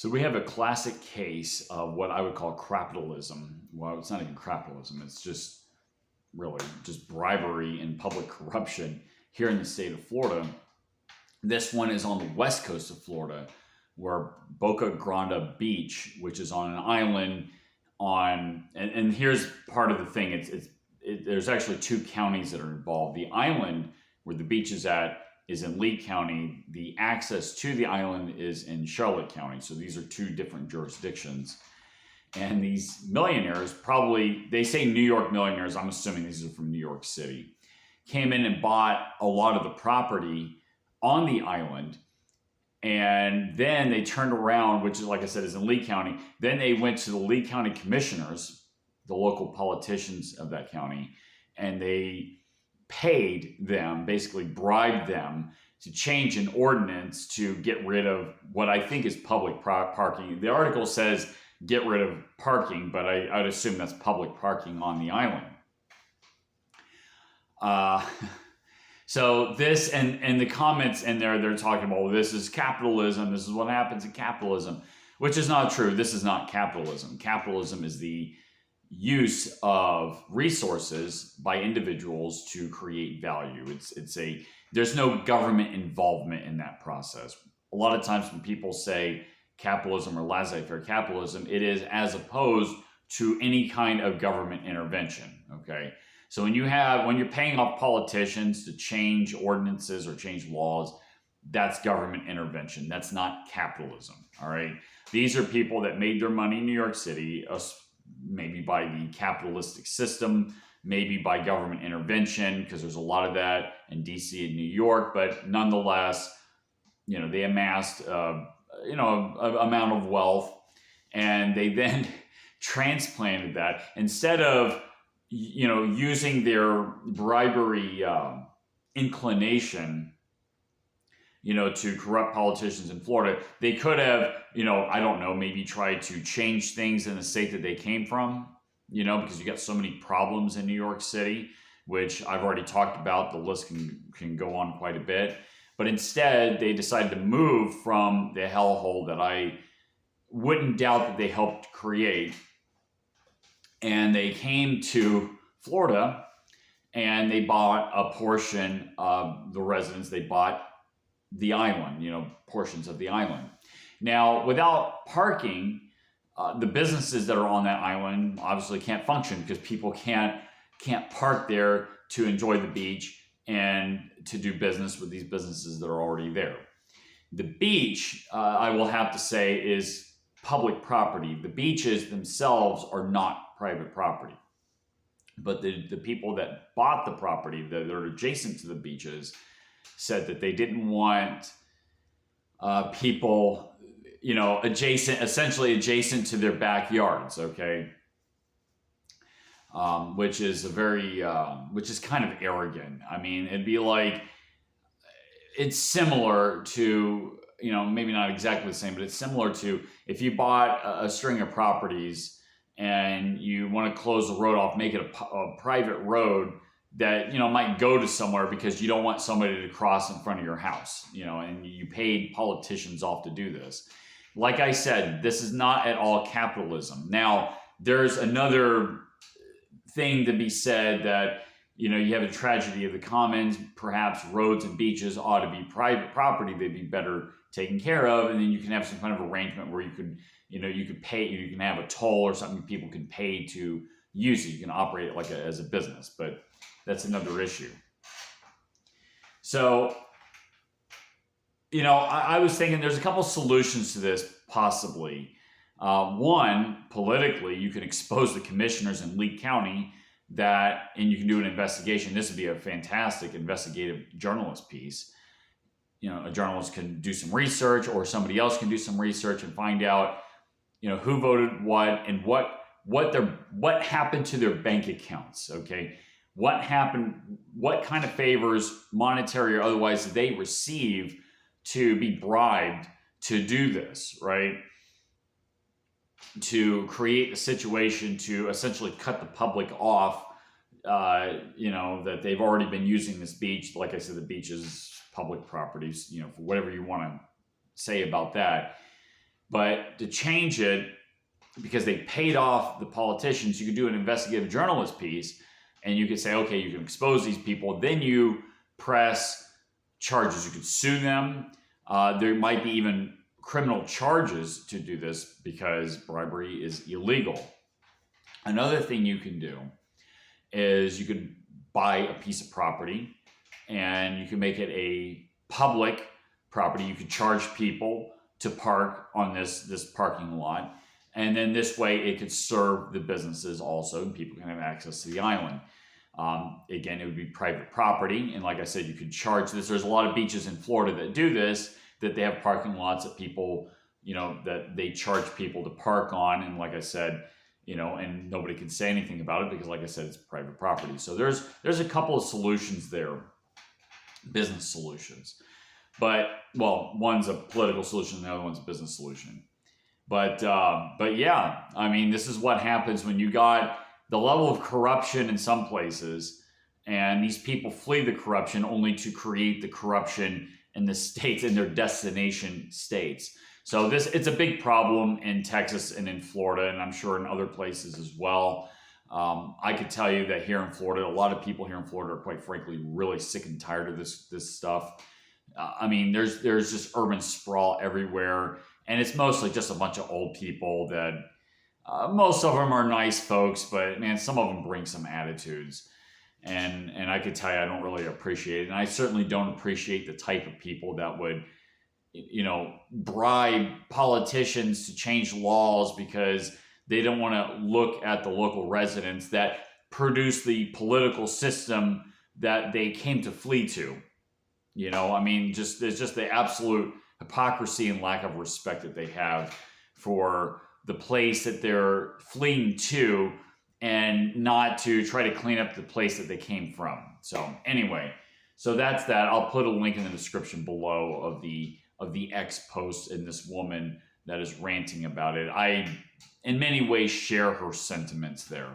So we have a classic case of what I would call capitalism. Well, it's not even capitalism. It's just really just bribery and public corruption here in the state of Florida. This one is on the west coast of Florida, where Boca Grande Beach, which is on an island and here's part of the thing. There's actually two counties that are involved. The island where the beach is at is in Lee County. The access to the island is in Charlotte County. So these are two different jurisdictions. And these millionaires, probably, they say New York millionaires, I'm assuming these are from New York City, came in and bought a lot of the property on the island. And then they turned around, which is, like I said, is in Lee County. Then they went to the Lee County commissioners, the local politicians of that county, and they paid them, basically bribed them to change an ordinance to get rid of what I think is public parking. The article says get rid of parking, but I'd assume that's public parking on the island. So this and the comments in there, they're talking about, well, this is capitalism. This is what happens in capitalism, which is not true. This is not capitalism. Capitalism is the use of resources by individuals to create value. There's no government involvement in that process. A lot of times when people say capitalism or laissez-faire capitalism, it is as opposed to any kind of government intervention. Okay. So when you're paying off politicians to change ordinances or change laws, that's government intervention. That's not capitalism. All right. These are people that made their money in New York City, maybe by the capitalistic system, maybe by government intervention, because there's a lot of that in DC and New York. But nonetheless, they amassed, an amount of wealth, and they then transplanted that instead of using their bribery inclination, to corrupt politicians in Florida. They could have, I don't know, maybe tried to change things in the state that they came from, because you got so many problems in New York City, which I've already talked about. The list can go on quite a bit. But instead, they decided to move from the hellhole that I wouldn't doubt that they helped create. And they came to Florida and they bought a portion of the residents. They bought the island, portions of the island. Now, without parking, the businesses that are on that island obviously can't function because people can't park there to enjoy the beach and to do business with these businesses that are already there. The beach, I will have to say, is public property. The beaches themselves are not private property. But the people that bought the property that are adjacent to the beaches said that they didn't want people, essentially adjacent to their backyards, okay? Which is which is kind of arrogant. I mean, it'd be like, it's similar to, maybe not exactly the same, but it's similar to if you bought a string of properties and you want to close the road off, make it a private road that, might go to somewhere because you don't want somebody to cross in front of your house, and you paid politicians off to do this. Like I said, this is not at all capitalism. Now, there's another thing to be said that, you have a tragedy of the commons. Perhaps roads and beaches ought to be private property. They'd be better taken care of. And then you can have some kind of arrangement where you could pay, you can have a toll or something people can pay to use it. You can operate it as a business, but that's another issue. So, I was thinking there's a couple solutions to this possibly. One, politically, you can expose the commissioners in Lee County and you can do an investigation. This would be a fantastic investigative journalist piece. A journalist can do some research, or somebody else can do some research and find out, who voted what and what happened to their bank accounts. Okay. What happened, what kind of favors, monetary or otherwise, did they receive to be bribed to do this, right? To create a situation to essentially cut the public off, that they've already been using this beach. Like I said, the beach is public properties, for whatever you want to say about that. But to change it, because they paid off the politicians, you could do an investigative journalist piece and you could say, okay, you can expose these people. Then you press charges. You could sue them. There might be even criminal charges to do this because bribery is illegal. Another thing you can do is you could buy a piece of property and you can make it a public property. You could charge people to park on this parking lot. And then this way it could serve the businesses also, and people can have access to the island. Again, it would be private property. And like I said, you could charge this. There's a lot of beaches in Florida that do this, that they have parking lots that people, that they charge people to park on. And like I said, and nobody can say anything about it because like I said, it's private property. So there's a couple of solutions there, business solutions. But, one's a political solution, the other one's a business solution. But yeah, I mean, this is what happens when you got the level of corruption in some places, and these people flee the corruption only to create the corruption in the states, in their destination states. So it's a big problem in Texas and in Florida, and I'm sure in other places as well. I could tell you that here in Florida, a lot of people here in Florida are quite frankly really sick and tired of this stuff. I mean, there's just urban sprawl everywhere. And it's mostly just a bunch of old people that most of them are nice folks, but man, some of them bring some attitudes. And I could tell you, I don't really appreciate it. And I certainly don't appreciate the type of people that would, bribe politicians to change laws because they don't want to look at the local residents that produce the political system that they came to flee to. I mean, there's just the absolute hypocrisy and lack of respect that they have for the place that they're fleeing to, and not to try to clean up the place that they came from. So anyway, that's that. I'll put a link in the description below of the X post and this woman that is ranting about it. I, in many ways, share her sentiments there.